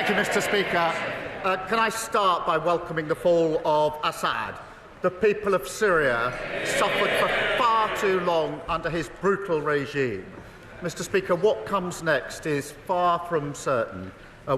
Thank you, Mr. Speaker. Can I start by welcoming the fall of Assad? The people of Syria suffered for far too long under his brutal regime. Mr. Speaker, what comes next is far from certain.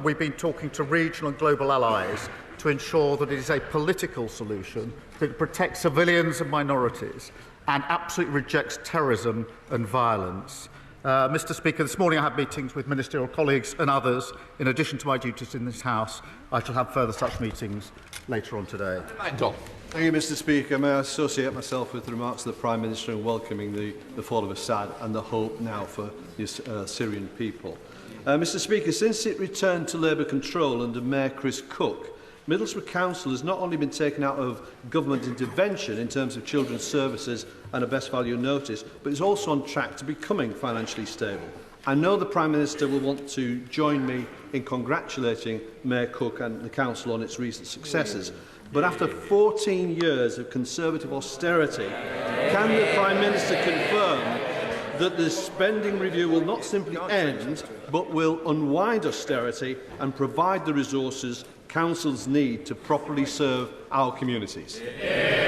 We've been talking to regional and global allies to ensure that it is a political solution that protects civilians and minorities and absolutely rejects terrorism and violence. Mr. Speaker, this morning I had meetings with ministerial colleagues and others. In addition to my duties in this House, I shall have further such meetings later on today. Thank you, Mr. Speaker. May I associate myself with the remarks of the Prime Minister in welcoming the fall of Assad and the hope now for the Syrian people. Mr. Speaker, since it returned to Labour control under Mayor Chris Cook, Middlesbrough Council has not only been taken out of government intervention in terms of children's services and a best value notice, but is also on track to becoming financially stable. I know the Prime Minister will want to join me in congratulating Mayor Cook and the Council on its recent successes. But after 14 years of Conservative austerity, can the Prime Minister confirm that the spending review will not simply end, but will unwind austerity and provide the resources councils need to properly serve our communities?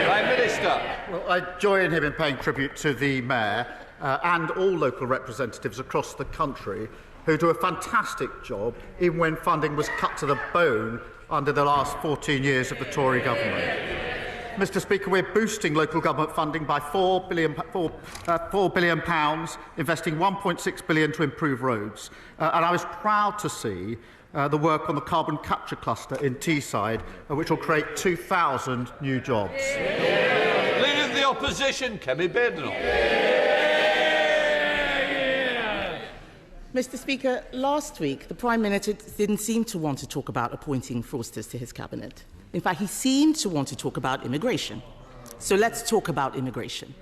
Prime Minister. Well, I join him in paying tribute to the Mayor and all local representatives across the country who do a fantastic job even when funding was cut to the bone under the last 14 years of the Tory government. Mr. Speaker, we're boosting local government funding by £4 billion, investing £1.6 billion to improve roads. And I was proud to see the work on the carbon capture cluster in Teesside, which will create 2,000 new jobs. Leader of the Opposition, Kemi Badenoch. Mr. Speaker, last week the Prime Minister didn't seem to want to talk about appointing fraudsters to his cabinet. In fact, he seemed to want to talk about immigration. So let's talk about immigration.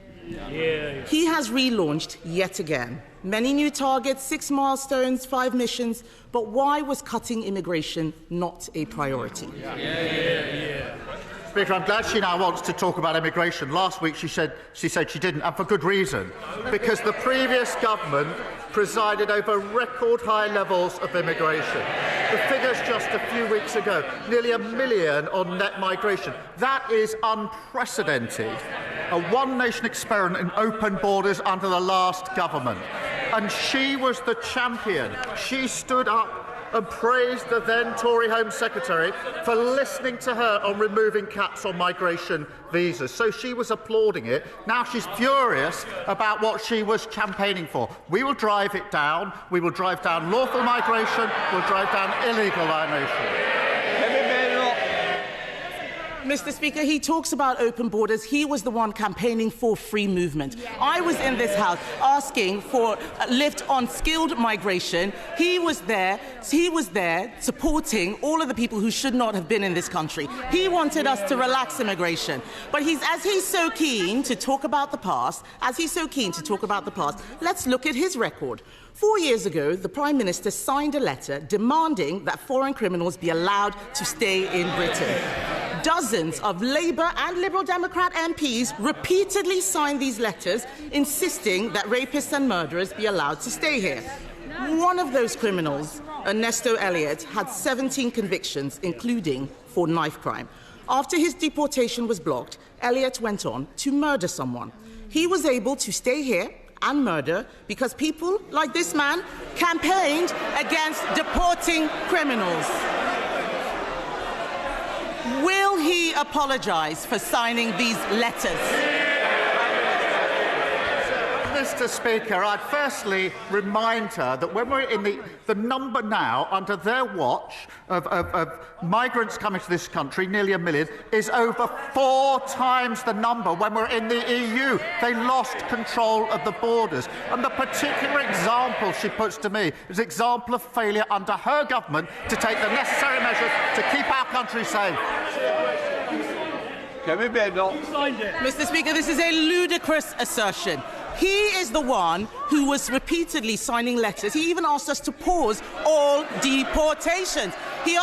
He has relaunched yet again. Many new targets, 6 milestones, 5 missions. But why was cutting immigration not a priority? Speaker, I'm glad she now wants to talk about immigration. Last week she said she didn't, and for good reason. Because the previous government presided over record high levels of immigration. The figures just a few weeks ago, nearly 1 million on net migration. That is unprecedented. A one-nation experiment in open borders under the last government. And she was the champion. She stood up and praised the then Tory Home Secretary for listening to her on removing caps on migration visas. So she was applauding it. Now she's furious about what she was campaigning for. We will drive it down. We will drive down lawful migration. We'll drive down illegal migration. Mr. Speaker, he talks about open borders. He was the one campaigning for free movement. I was in this House asking for a lift on skilled migration. He was there supporting all of the people who should not have been in this country. He wanted us to relax immigration. But as he's so keen to talk about the past, let's look at his record. 4 years ago, the Prime Minister signed a letter demanding that foreign criminals be allowed to stay in Britain. Dozens of Labour and Liberal Democrat MPs repeatedly signed these letters insisting that rapists and murderers be allowed to stay here. One of those criminals, Ernesto Elliott, had 17 convictions, including for knife crime. After his deportation was blocked, Elliott went on to murder someone. He was able to stay here and murder because people like this man campaigned against deporting criminals. Will he apologise for signing these letters? Mr. Speaker, I'd firstly remind her that when we're in the number now, under their watch, of migrants coming to this country, nearly 1 million, is over 4 times the number when we're in the EU. They lost control of the borders. And the particular example she puts to me is an example of failure under her government to take the necessary measures to keep our country safe. Mr. Speaker, this is a ludicrous assertion. He is the one who was repeatedly signing letters. He even asked us to pause all deportations. He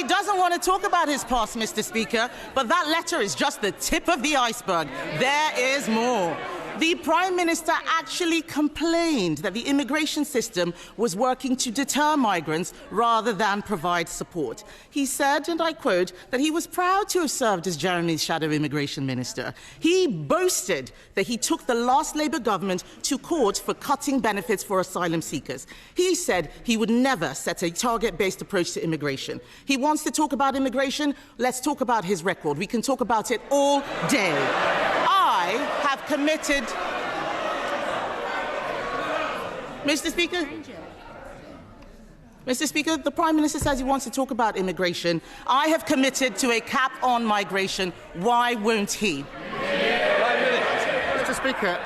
doesn't want to talk about his past, Mr. Speaker, but that letter is just the tip of the iceberg. There is more. The Prime Minister actually complained that the immigration system was working to deter migrants rather than provide support. He said, and I quote, that he was proud to have served as Jeremy's shadow immigration minister. He boasted that he took the last Labour government to court for cutting benefits for asylum seekers. He said he would never set a target-based approach to immigration. He wants to talk about immigration. Let's talk about his record. We can talk about it all day. I have committed... Mr. Speaker, the Prime Minister says he wants to talk about immigration. I have committed to a cap on migration. Why won't he? Mr. Speaker,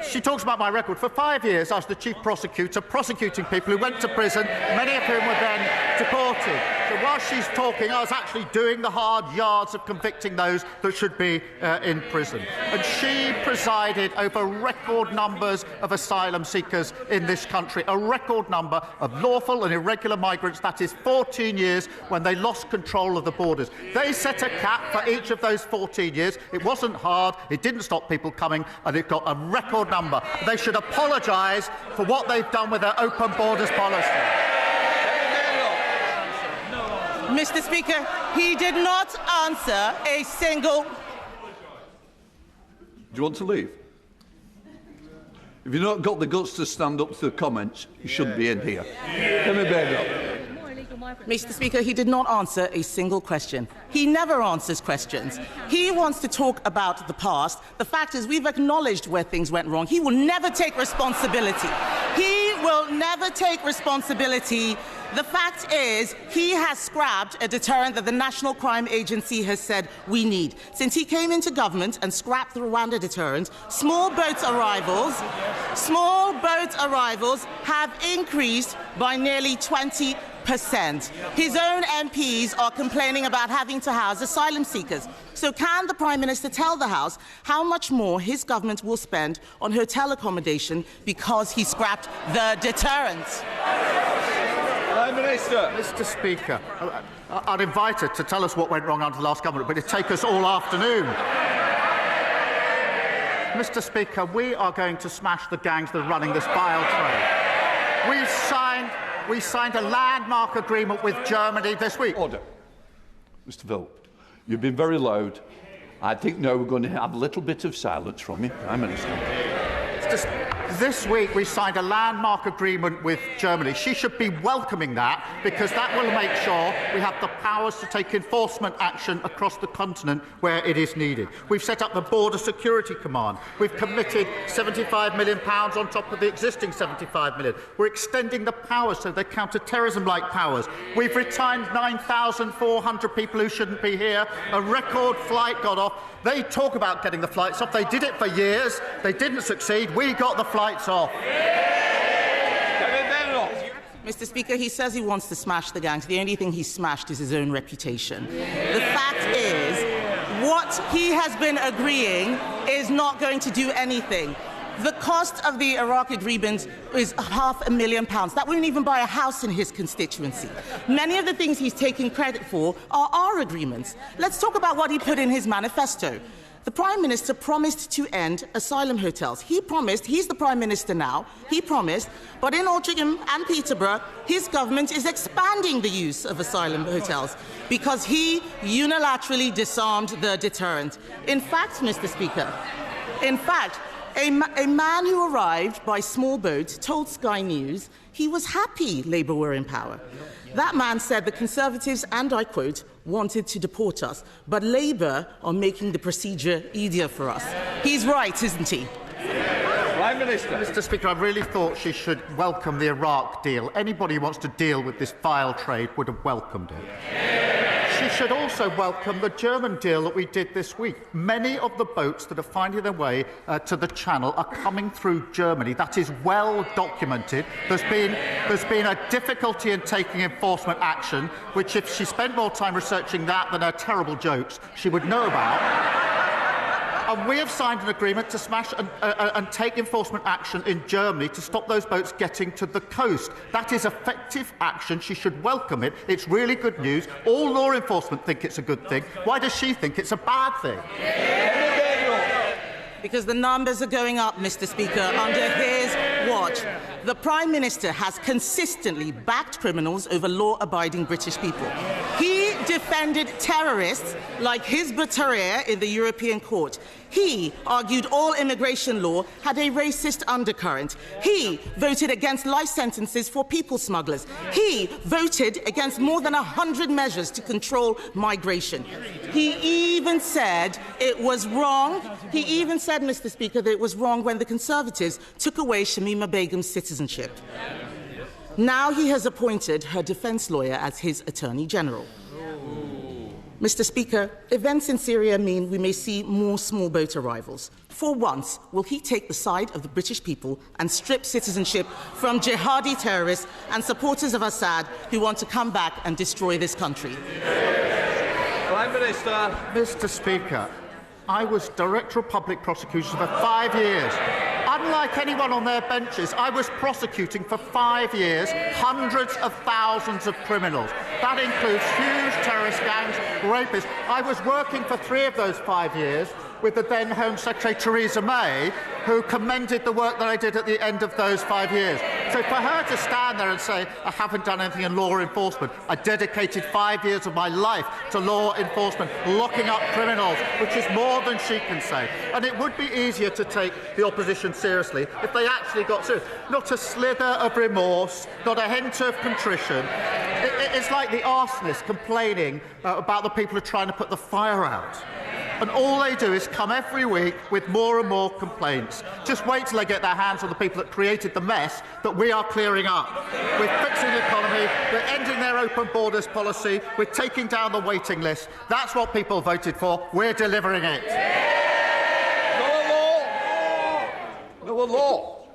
she talks about my record. For 5 years, I was the chief prosecutor prosecuting people who went to prison, many of whom were then deported. So while she's talking, I was actually doing the hard yards of convicting those that should be in prison. And she presided over record numbers of asylum seekers in this country, a record number of lawful and irregular migrants. That is 14 years when they lost control of the borders. They set a cap for each of those 14 years. It wasn't hard, it didn't stop people coming, and it got a record number. They should apologise for what they've done with their open borders policy. Mr. Speaker, he did not answer a single... Do you want to leave? If you've not got the guts to stand up to the comments, you shouldn't be in here. Kemi Badenoch. Mr. Speaker, he did not answer a single question. He never answers questions. He wants to talk about the past. The fact is, we've acknowledged where things went wrong. He will never take responsibility. He will never take responsibility. The fact is, he has scrapped a deterrent that the National Crime Agency has said we need. Since he came into government and scrapped the Rwanda deterrent, small boat arrivals have increased by nearly 20%. His own MPs are complaining about having to house asylum seekers. So can the Prime Minister tell the House how much more his government will spend on hotel accommodation because he scrapped the deterrent? Prime Minister. Mr. Speaker, I'd invite her to tell us what went wrong under the last government, but it'd take us all afternoon. Mr. Speaker, we are going to smash the gangs that are running this vile trade. We signed a landmark agreement with Germany this week. Order. Mr. Philp, you've been very loud. I think now we're going to have a little bit of silence from you, Prime Minister. This week we signed a landmark agreement with Germany. She should be welcoming that, because that will make sure we have the powers to take enforcement action across the continent where it is needed. We've set up the Border Security Command. We've committed £75 million on top of the existing £75 million. We're extending the powers, so they're counter-terrorism-like powers. We've retained 9,400 people who shouldn't be here. A record flight got off. They talk about getting the flights off. They did it for years. They didn't succeed. We got the flights off. Mr. Speaker, he says he wants to smash the gangs. The only thing he smashed is his own reputation. The fact is, what he has been agreeing is not going to do anything. The cost of the Iraq agreement is £500,000. That wouldn't even buy a house in his constituency. Many of the things he's taking credit for are our agreements. Let's talk about what he put in his manifesto. The Prime Minister promised to end asylum hotels. He promised, he's the Prime Minister now, he promised, but in Altrincham and Peterborough, his government is expanding the use of asylum hotels because he unilaterally disarmed the deterrent. In fact, Mr. Speaker, a man who arrived by small boat told Sky News he was happy Labour were in power. That man said the Conservatives, and I quote, wanted to deport us, but Labour are making the procedure easier for us. He's right, isn't he? Prime Minister. Mr. Speaker, I really thought she should welcome the Iraq deal. Anybody who wants to deal with this vile trade would have welcomed it. She should also welcome the German deal that we did this week. Many of the boats that are finding their way to the Channel are coming through Germany. That is well documented. There's been a difficulty in taking enforcement action, which if she spent more time researching that than her terrible jokes, she would know about. And we have signed an agreement to smash and take enforcement action in Germany to stop those boats getting to the coast. That is effective action. She should welcome it. It's really good news. All law enforcement think it's a good thing. Why does she think it's a bad thing? because the numbers are going up, Mr. Speaker, under his watch. The Prime Minister has consistently backed criminals over law-abiding British people. He defended terrorists like Hizb ut-Tahrir in the European Court. He argued all immigration law had a racist undercurrent. He voted against life sentences for people smugglers. He voted against more than 100 measures to control migration. He even said it was wrong. He even said, Mr. Speaker, that it was wrong when the Conservatives took away Shamima Begum's citizenship. Now he has appointed her defence lawyer as his Attorney General. Mr. Speaker, events in Syria mean we may see more small boat arrivals. For once, will he take the side of the British people and strip citizenship from jihadi terrorists and supporters of Assad who want to come back and destroy this country? Prime Minister. Mr. Speaker, I was Director of Public Prosecution for 5 years. Unlike anyone on their benches, I was prosecuting for 5 years hundreds of thousands of criminals. That includes huge terrorist gangs, rapists. I was working for 3 of those 5 years with the then Home Secretary Theresa May, who commended the work that I did at the end of those 5 years. So for her to stand there and say, I haven't done anything in law enforcement, I dedicated 5 years of my life to law enforcement, locking up criminals, which is more than she can say. And it would be easier to take the opposition seriously if they actually got serious. Not a slither of remorse, not a hint of contrition. It's like the arsonists complaining about the people who are trying to put the fire out. And all they do is come every week with more and more complaints. Just wait till they get their hands on the people that created the mess that we are clearing up. We're fixing the economy, we're ending their open borders policy, we're taking down the waiting list. That's what people voted for. We're delivering it. No law.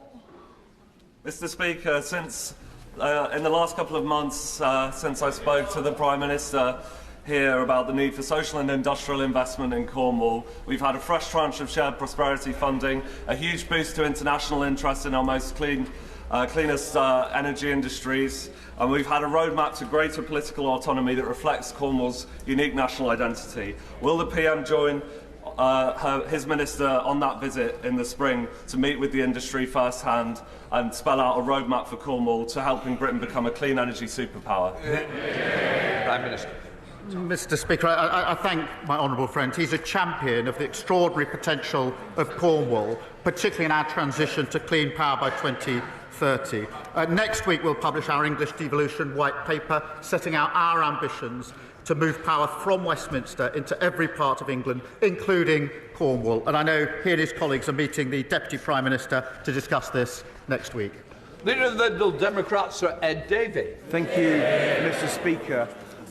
Mr. Speaker, since in the last couple of months, since I spoke to the Prime Minister here about the need for social and industrial investment in Cornwall, we've had a fresh tranche of shared prosperity funding, a huge boost to international interest in our most cleanest energy industries, and we've had a roadmap to greater political autonomy that reflects Cornwall's unique national identity. Will the PM join his minister on that visit in the spring to meet with the industry firsthand and spell out a roadmap for Cornwall to helping Britain become a clean energy superpower? Prime Minister. Mr. Speaker, I thank my honourable friend. He's a champion of the extraordinary potential of Cornwall, particularly in our transition to clean power by 2030. Next week we'll publish our English devolution white paper, setting out our ambitions to move power from Westminster into every part of England, including Cornwall. And I know he and his colleagues are meeting the Deputy Prime Minister to discuss this next week. Leader of the Liberal Democrats, Sir Ed Davey. Thank you, Mr. Speaker.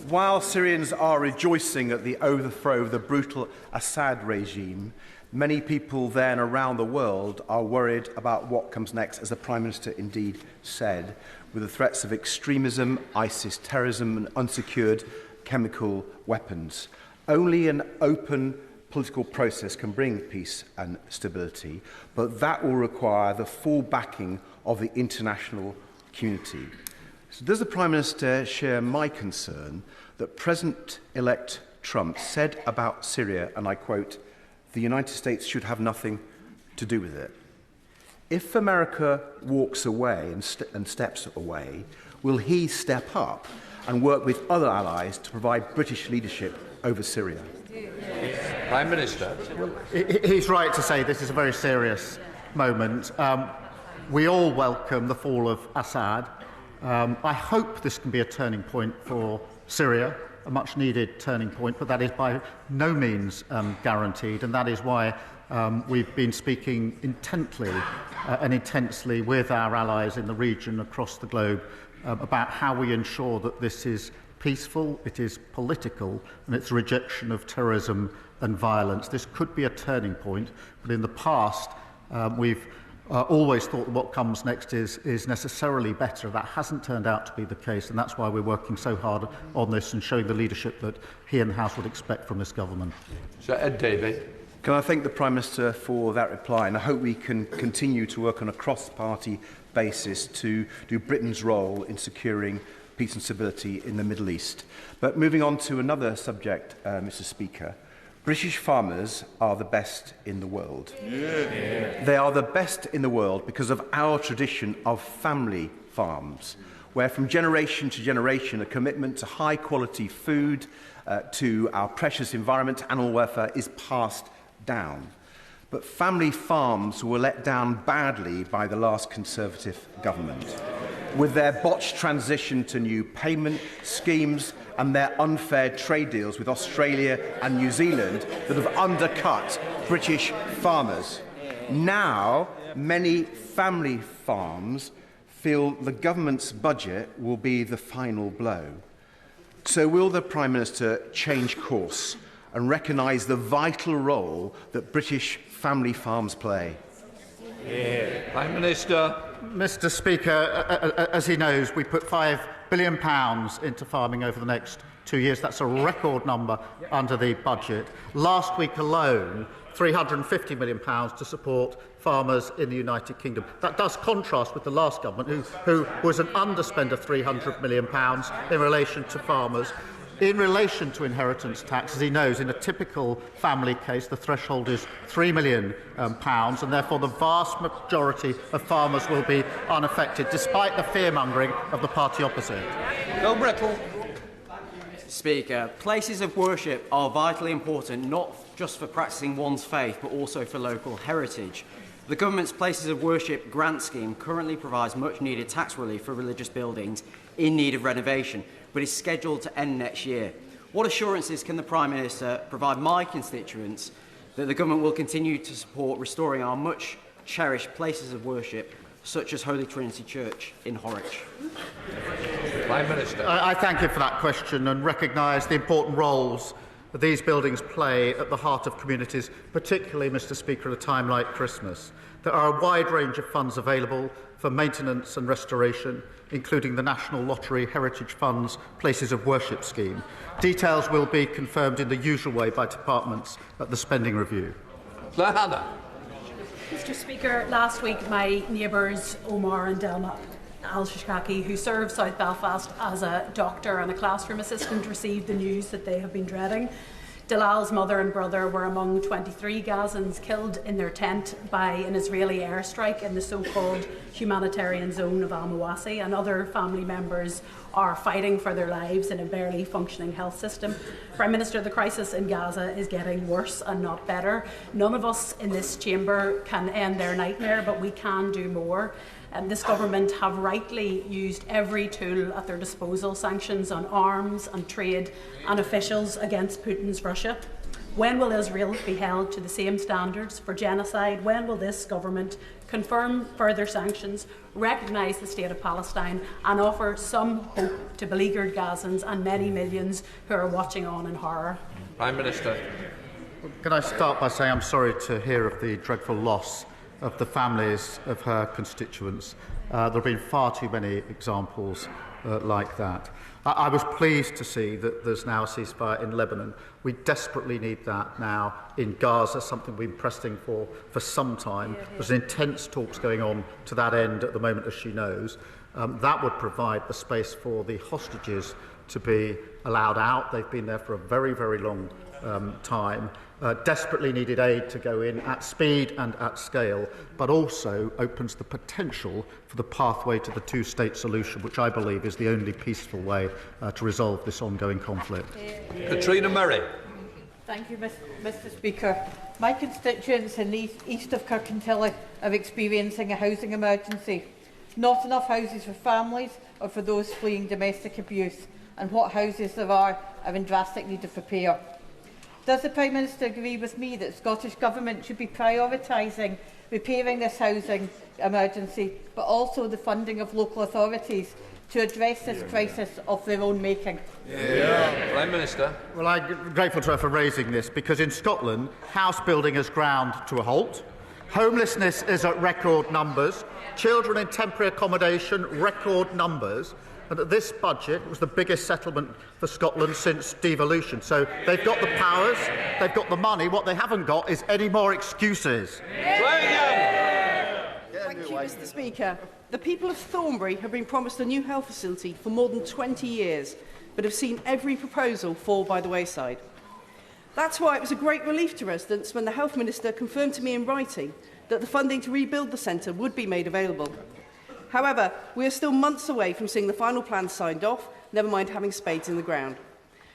While Syrians are rejoicing at the overthrow of the brutal Assad regime, many people there and around the world are worried about what comes next, as the Prime Minister indeed said, with the threats of extremism, ISIS terrorism and unsecured chemical weapons. Only an open political process can bring peace and stability, but that will require the full backing of the international community. So does the Prime Minister share my concern that President-elect Trump said about Syria, and I quote, "The United States should have nothing to do with it"? If America walks away and steps away, will he step up and work with other allies to provide British leadership over Syria? Prime Minister. He's right to say this is a very serious moment. We all welcome the fall of Assad. I hope this can be a turning point for Syria, a much-needed turning point, but that is by no means guaranteed, and that is why we've been speaking intently and intensely with our allies in the region across the globe about how we ensure that this is peaceful, it is political, and it's a rejection of terrorism and violence. This could be a turning point, but in the past we've always thought that what comes next is necessarily better. That hasn't turned out to be the case, and that's why we're working so hard on this and showing the leadership that he and the House would expect from this government. Sir Ed Davey. Can I thank the Prime Minister for that reply, and I hope we can continue to work on a cross-party basis to do Britain's role in securing peace and stability in the Middle East. But moving on to another subject, Mr. Speaker, British farmers are the best in the world. They are the best in the world because of our tradition of family farms, where from generation to generation a commitment to high quality food, to our precious environment, animal welfare, is passed down. But family farms were let down badly by the last Conservative government, with their botched transition to new payment schemes and their unfair trade deals with Australia and New Zealand that have undercut British farmers. Now, many family farms feel the government's budget will be the final blow. So will the Prime Minister change course and recognise the vital role that British family farms play? Prime Minister. Mr. Speaker, as he knows, we put £5 billion into farming over the next 2 years. That's a record number under the budget. Last week alone, £350 million to support farmers in the United Kingdom. That does contrast with the last government, who was an underspend of £300 million in relation to farmers. In relation to inheritance tax, as he knows, in a typical family case, the threshold is £3 million, and therefore the vast majority of farmers will be unaffected, despite the fear-mongering of the party opposite. Bill Brittle. Speaker, places of worship are vitally important, not just for practising one's faith, but also for local heritage. The government's Places of Worship grant scheme currently provides much-needed tax relief for religious buildings in need of renovation, but is scheduled to end next year. What assurances can the Prime Minister provide my constituents that the government will continue to support restoring our much-cherished places of worship, such as Holy Trinity Church in Horwich? Prime Minister. I thank you for that question and recognise the important roles that these buildings play at the heart of communities, particularly, Mr. Speaker, at a time like Christmas. There are a wide range of funds available for maintenance and restoration, including the National Lottery Heritage Fund's Places of Worship scheme. Details will be confirmed in the usual way by departments at the spending review. Hannah. Mr. Speaker, last week my neighbours Omar and Delma Al-Shishkaki, who serve South Belfast as a doctor and a classroom assistant, received the news that they have been dreading. Dalal's mother and brother were among 23 Gazans killed in their tent by an Israeli airstrike in the so-called humanitarian zone of Al-Mawasi, and other family members are fighting for their lives in a barely functioning health system. Prime Minister, the crisis in Gaza is getting worse and not better. None of us in this chamber can end their nightmare, but we can do more. This government have rightly used every tool at their disposal, sanctions on arms and trade and officials against Putin's Russia. When will Israel be held to the same standards for genocide? When will this government confirm further sanctions, recognise the state of Palestine and offer some hope to beleaguered Gazans and many millions who are watching on in horror? Prime Minister. Can I start by saying I'm sorry to hear of the dreadful loss of the families of her constituents. There have been far too many examples like that. I was pleased to see that there's now a ceasefire in Lebanon. We desperately need that now in Gaza, something we've been pressing for some time. There's intense talks going on to that end at the moment, as she knows. That would provide the space for the hostages to be allowed out. They've been there for a very, very long time. Desperately needed aid to go in at speed and at scale, but also opens the potential for the pathway to the two-state solution, which I believe is the only peaceful way to resolve this ongoing conflict. Katrina Murray. Thank you, Mr. Speaker. My constituents in the east of Kirkintilly are experiencing a housing emergency. Not enough houses for families or for those fleeing domestic abuse, and what houses there are in drastic need of repair. Does the Prime Minister agree with me that the Scottish Government should be prioritising repairing this housing emergency, but also the funding of local authorities to address this crisis of their own making? Prime Minister. Well, I'm grateful to her for raising this, because in Scotland, house building has ground to a halt. Homelessness is at record numbers. Children in temporary accommodation, record numbers. And this budget was the biggest settlement for Scotland since devolution. So they've got the powers, they've got the money. What they haven't got is any more excuses. Thank you, Mr. Speaker. The people of Thornbury have been promised a new health facility for more than 20 years, but have seen every proposal fall by the wayside. That's why it was a great relief to residents when the Health Minister confirmed to me in writing that the funding to rebuild the centre would be made available. However, we are still months away from seeing the final plan signed off, never mind having spades in the ground.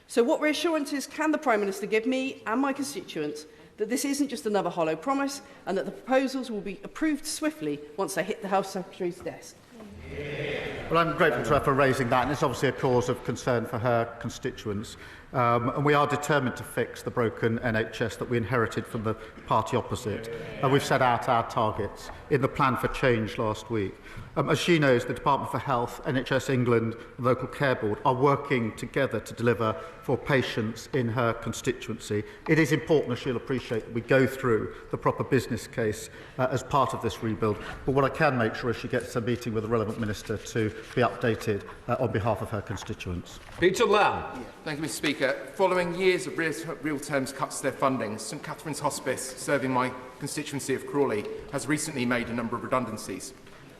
So what reassurances can the Prime Minister give me and my constituents that this isn't just another hollow promise and that the proposals will be approved swiftly once they hit the Health Secretary's desk? Well, I'm grateful to her for raising that, and it's obviously a cause of concern for her constituents. And we are determined to fix the broken NHS that we inherited from the party opposite. And we've set out our targets in the plan for change last week. As she knows, the Department for Health, NHS England and Local Care Board are working together to deliver for patients in her constituency. It is important, as she'll appreciate, that we go through the proper business case as part of this rebuild. But what I can make sure is she gets a meeting with the relevant minister to be updated on behalf of her constituents. Peter Lamb. Thank you, Mr Speaker. Following years of real terms cuts to their funding, St Catherine's Hospice, serving my constituency of Crawley, has recently made a number of redundancies.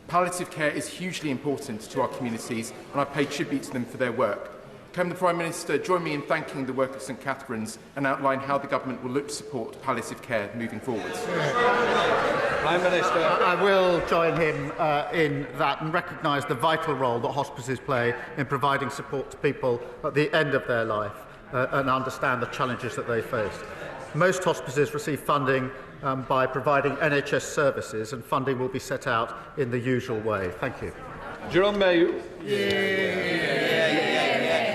Palliative care is hugely important to our communities, and I pay tribute to them for their work. Can the Prime Minister join me in thanking the work of St Catherine's and outline how the Government will look to support palliative care moving forward? Prime Minister. I will join him in that and recognise the vital role that hospices play in providing support to people at the end of their life and understand the challenges that they face. Most hospices receive funding by providing NHS services, and funding will be set out in the usual way. Thank you. Jerome Mayu.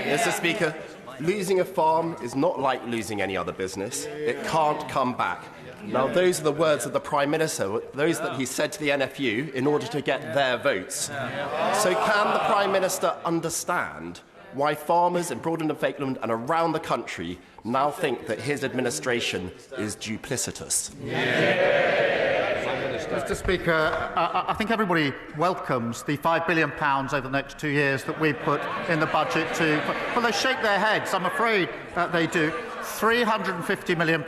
Mr Speaker, losing a farm is not like losing any other business. It can't come back. Now, those are the words of the Prime Minister, those that he said to the NFU in order to get their votes. So can the Prime Minister understand why farmers in Broadland and Falkland and around the country now think that his administration is duplicitous? Mr Speaker, I think everybody welcomes the £5 billion over the next 2 years that we put in the budget to... Well, they shake their heads. I'm afraid they do. £350 million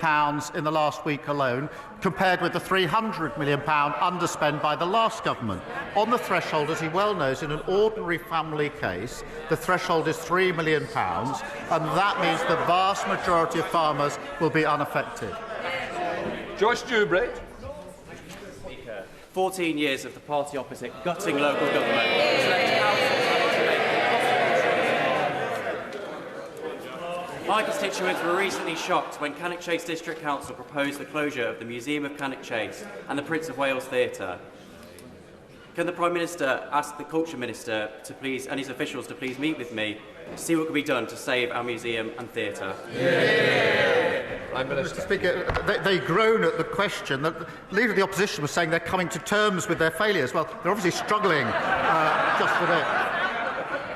in the last week alone, compared with the £300 million underspent by the last government. On the threshold, as he well knows, in an ordinary family case, the threshold is £3 million, and that means the vast majority of farmers will be unaffected. Joyce Dewbray. 14 years of the party opposite gutting local government has left councils. My constituents were recently shocked when Cannock Chase District Council proposed the closure of the Museum of Cannock Chase and the Prince of Wales Theatre. Can the Prime Minister ask the Culture Minister to please, and his officials to please meet with me to see what can be done to save our museum and theatre? Mr Speaker, they groan at the question that the Leader of the Opposition was saying they're coming to terms with their failures. Well, they're obviously struggling just with it.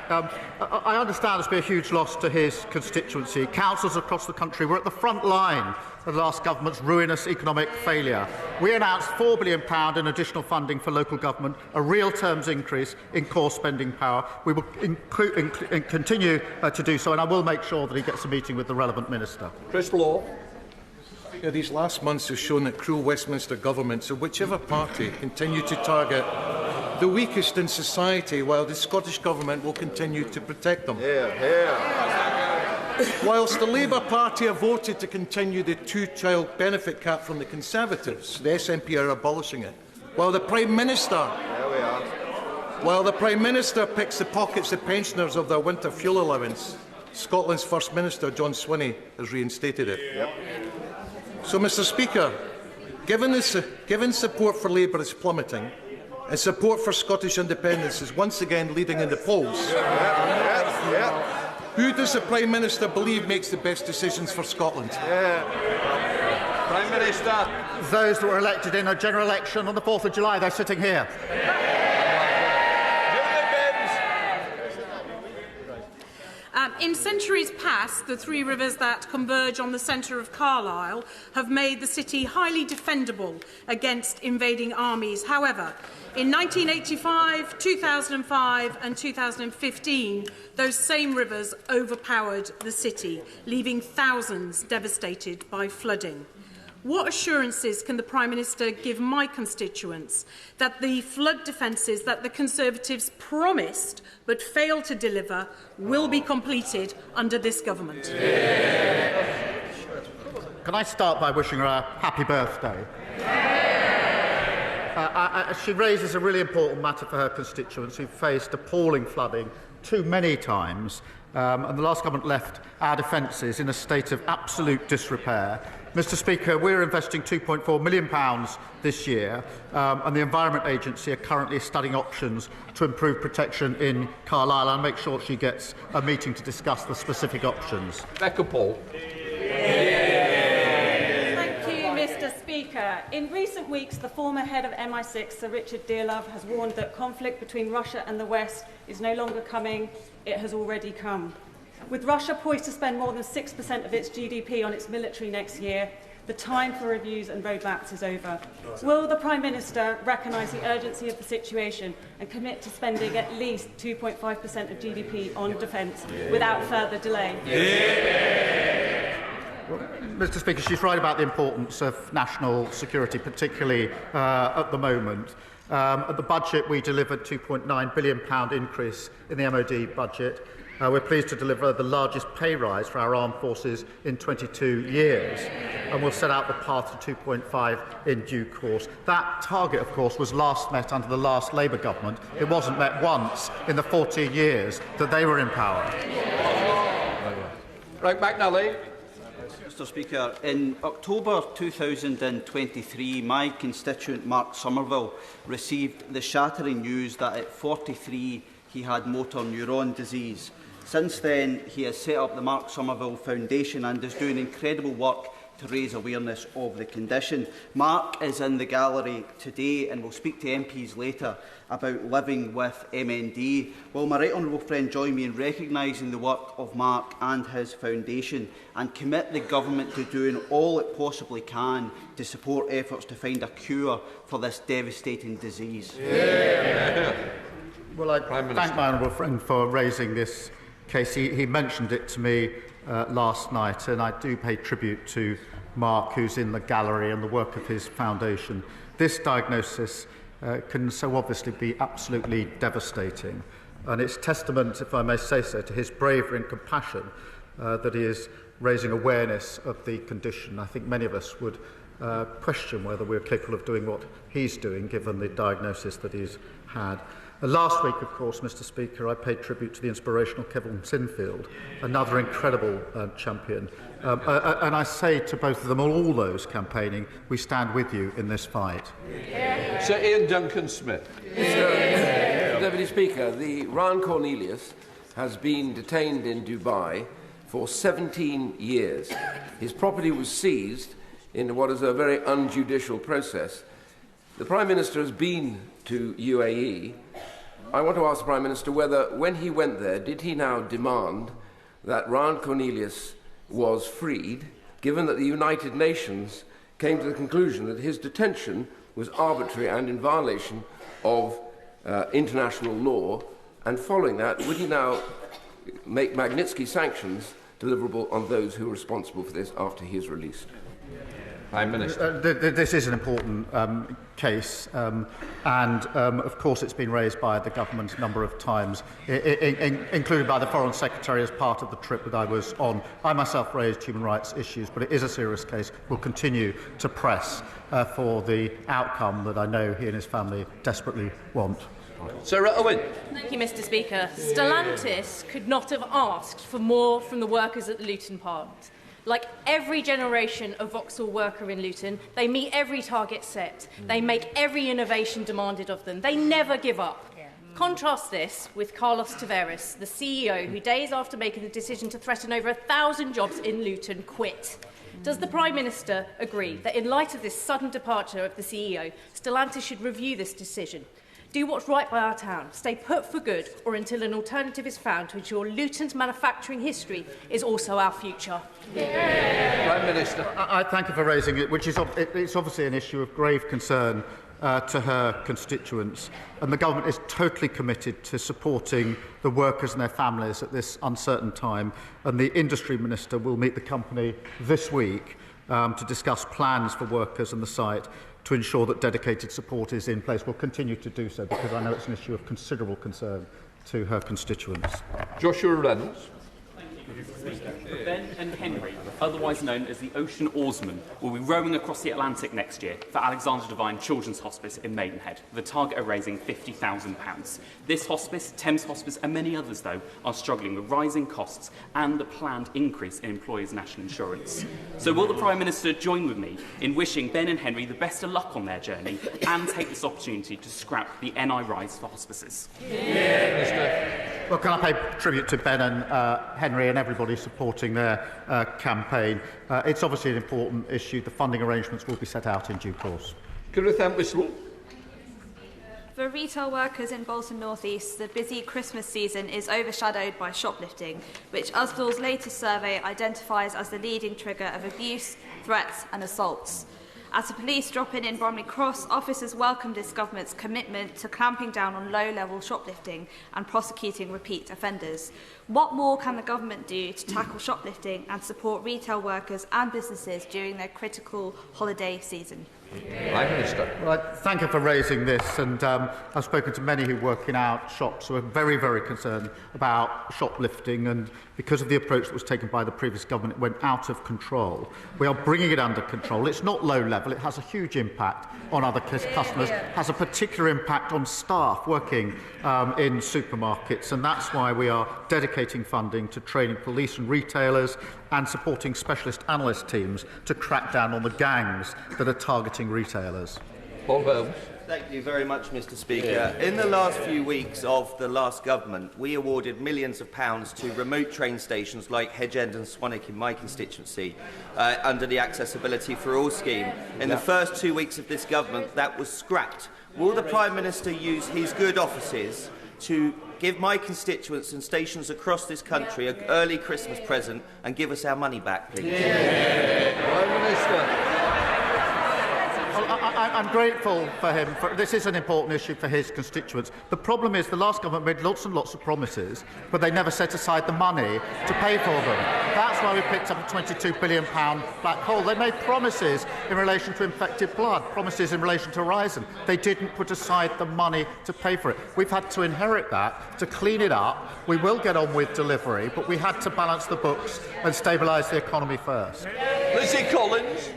I understand it's been a huge loss to his constituency. Councils across the country were at the front line of the last government's ruinous economic failure. We announced £4 billion in additional funding for local government, a real terms increase in core spending power. We will continue to do so, and I will make sure that he gets a meeting with the relevant minister. Chris Law. These last months have shown that cruel Westminster governments of whichever party continue to target the weakest in society, while the Scottish Government will continue to protect them. Whilst the Labour Party have voted to continue the two-child benefit cap from the Conservatives, the SNP are abolishing it. While the Prime Minister picks the pockets of pensioners of their winter fuel allowance, Scotland's First Minister, John Swinney, has reinstated it. So, Mr Speaker, given support for Labour is plummeting and support for Scottish independence is once again leading in the polls, who does the Prime Minister believe makes the best decisions for Scotland? Prime Minister. Those that were elected in a general election on the 4th of July, they're sitting here. In centuries past, the three rivers that converge on the centre of Carlisle have made the city highly defendable against invading armies. However, in 1985, 2005 and 2015, those same rivers overpowered the city, leaving thousands devastated by flooding. What assurances can the Prime Minister give my constituents that the flood defences that the Conservatives promised but failed to deliver will be completed under this government? Can I start by wishing her a happy birthday? She raises a really important matter for her constituents who faced appalling flooding too many times, and the last government left our defences in a state of absolute disrepair. Mr Speaker, we're investing £2.4 million this year, and the Environment Agency are currently studying options to improve protection in Carlisle. I'll make sure she gets a meeting to discuss the specific options. Rebecca Paul. Mr Speaker, in recent weeks, the former head of MI6, Sir Richard Dearlove, has warned that conflict between Russia and the West is no longer coming, it has already come. With Russia poised to spend more than 6% of its GDP on its military next year, the time for reviews and roadmaps is over. Will the Prime Minister recognise the urgency of the situation and commit to spending at least 2.5% of GDP on defence without further delay? Well, Mr Speaker, she's right about the importance of national security, particularly at the moment. At the budget, we delivered a £2.9 billion increase in the MOD budget. We're pleased to deliver the largest pay rise for our armed forces in 22 years, and we'll set out the path to 2.5 in due course. That target, of course, was last met under the last Labour government. It wasn't met once in the 14 years that they were in power. Right, McNally. Mr Speaker, in October 2023, my constituent Mark Somerville received the shattering news that at 43 he had motor neuron disease. Since then, he has set up the Mark Somerville Foundation and is doing incredible work to raise awareness of the condition. Mark is in the gallery today and will speak to MPs later about living with MND. Will my right honourable friend join me in recognising the work of Mark and his foundation and commit the government to doing all it possibly can to support efforts to find a cure for this devastating disease? Well, I thank my honourable friend for raising this case. He mentioned it to me last night, and I do pay tribute to Mark, who's in the gallery, and the work of his foundation. This diagnosis can so obviously be absolutely devastating, and it's testament, if I may say so, to his bravery and compassion that he is raising awareness of the condition. I think many of us would question whether we're capable of doing what he's doing, given the diagnosis that he's had. Last week, of course, Mr Speaker, I paid tribute to the inspirational Kevin Sinfield, another incredible champion. And I say to both of them, all those campaigning, we stand with you in this fight. Sir Ian Duncan-Smith. Mr Deputy Speaker, the Ron Cornelius has been detained in Dubai for 17 years. His property was seized in what is a very unjudicial process. The Prime Minister has been to UAE. I want to ask the Prime Minister whether, when he went there, did he now demand that Ron Cornelius was freed, given that the United Nations came to the conclusion that his detention was arbitrary and in violation of international law, and following that, would he now make Magnitsky sanctions deliverable on those who are responsible for this after he is released? Prime Minister. This is an important case, and of course it's been raised by the government a number of times, including by the Foreign Secretary as part of the trip that I was on. I myself raised human rights issues, but it is a serious case. We'll continue to press for the outcome that I know he and his family desperately want. Sarah Owen. Thank you, Mr Speaker. Stellantis could not have asked for more from the workers at the Luton plant. Like every generation of Vauxhall worker in Luton, they meet every target set. They make every innovation demanded of them. They never give up. Contrast this with Carlos Tavares, the CEO, who days after making the decision to threaten over 1,000 jobs in Luton, quit. Does the Prime Minister agree that in light of this sudden departure of the CEO, Stellantis should review this decision? Do what's right by our town, stay put for good, or until an alternative is found to ensure Luton's manufacturing history is also our future? Prime Minister. I thank you for raising it, which is it's obviously an issue of grave concern to her constituents, and the government is totally committed to supporting the workers and their families at this uncertain time, and the Industry Minister will meet the company this week to discuss plans for workers and the site to ensure that dedicated support is in place. We'll continue to do so because I know it's an issue of considerable concern to her constituents. Joshua Reynolds. Thank you. Ben and Henry, otherwise known as the Ocean Oarsmen, will be rowing across the Atlantic next year for Alexander Devine Children's Hospice in Maidenhead, with a target of raising £50,000. This hospice, Thames Hospice and many others, though, are struggling with rising costs and the planned increase in employers' national insurance. So will the Prime Minister join with me in wishing Ben and Henry the best of luck on their journey and take this opportunity to scrap the NI rise for hospices? Well, can I pay tribute to Ben and Henry and everybody supporting their campaign? It's obviously an important issue. The funding arrangements will be set out in due course. For retail workers in Bolton North East, the busy Christmas season is overshadowed by shoplifting, which Usdall's latest survey identifies as the leading trigger of abuse, threats and assaults. As the police drop in Bromley Cross, officers welcomed this government's commitment to clamping down on low-level shoplifting and prosecuting repeat offenders. What more can the government do to tackle shoplifting and support retail workers and businesses during their critical holiday season? Prime Minister. Well, I thank you for raising this, and I've spoken to many who work in our shops who are very, very concerned about shoplifting, and because of the approach that was taken by the previous government, it went out of control. We are bringing it under control. It's not low level. It has a huge impact on other customers, has a particular impact on staff working in supermarkets, and that's why we are dedicating funding to training police and retailers and supporting specialist analyst teams to crack down on the gangs that are targeting retailers. Paul Holmes. Thank you very much, Mr. Speaker. In the last few weeks of the last government, we awarded millions of pounds to remote train stations like Hedge End and Swanwick in my constituency under the Accessibility for All scheme. In the first 2 weeks of this government, that was scrapped. Will the Prime Minister use his good offices to give my constituents and stations across this country an early Christmas present and give us our money back, please? Prime Minister. I'm grateful for him. This is an important issue for his constituents. The problem is the last government made lots and lots of promises, but they never set aside the money to pay for them. That's why we picked up a £22 billion black hole. They made promises in relation to infected blood, promises in relation to Horizon. They didn't put aside the money to pay for it. We've had to inherit that, to clean it up. We will get on with delivery, but we had to balance the books and stabilise the economy first. Lizzie Collins.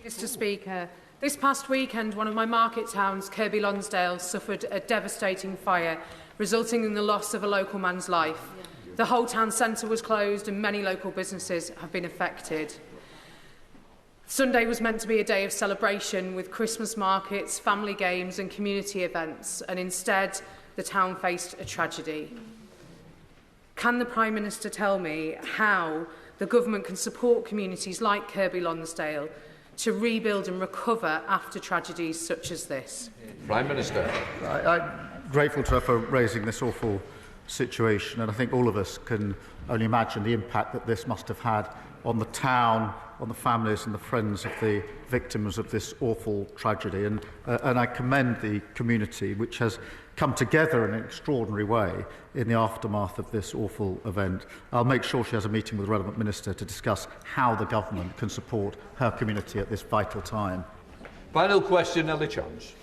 Mr. Speaker, this past weekend, one of my market towns, Kirkby Lonsdale, suffered a devastating fire, resulting in the loss of a local man's life. The whole town centre was closed and many local businesses have been affected. Sunday was meant to be a day of celebration with Christmas markets, family games and community events, and instead the town faced a tragedy. Can the Prime Minister tell me how the government can support communities like Kirkby Lonsdale to rebuild and recover after tragedies such as this? Prime Minister. I'm grateful to her for raising this awful situation, and I think all of us can only imagine the impact that this must have had on the town, on the families and the friends of the victims of this awful tragedy. And I commend the community, which has come together in an extraordinary way in the aftermath of this awful event. I'll make sure she has a meeting with the relevant minister to discuss how the government can support her community at this vital time. Final question, Ellie Chance.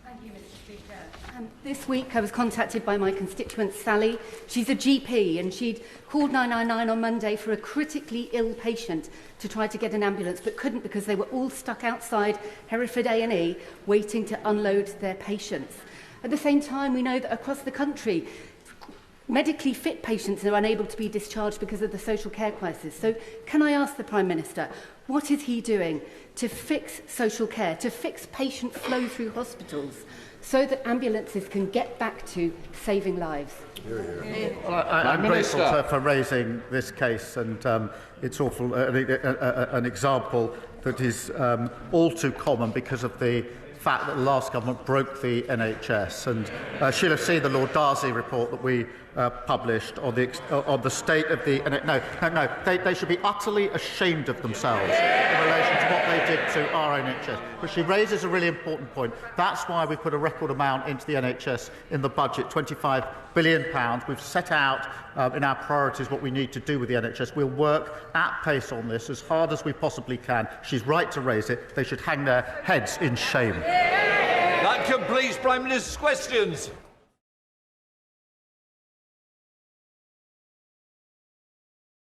Thank you, Mr. Speaker. This week I was contacted by my constituent Sally. She's a GP and she'd called 999 on Monday for a critically ill patient to try to get an ambulance, but couldn't because they were all stuck outside Hereford A&E waiting to unload their patients. At the same time, we know that across the country, medically fit patients are unable to be discharged because of the social care crisis. So can I ask the Prime Minister, what is he doing to fix social care, to fix patient flow through hospitals, so that ambulances can get back to saving lives? I'm grateful to her for raising this case, and it's awful, an example that is all too common because of the fact that the last government broke the NHS, and she'll have seen the Lord Darcy report that we published on the state of the... They should be utterly ashamed of themselves in relation to what they did to our NHS. But she raises a really important point. That's why we put a record amount into the NHS in the budget, £25 billion. We've set out in our priorities what we need to do with the NHS. We'll work at pace on this as hard as we possibly can. She's right to raise it. They should hang their heads in shame. That completes Prime Minister's questions.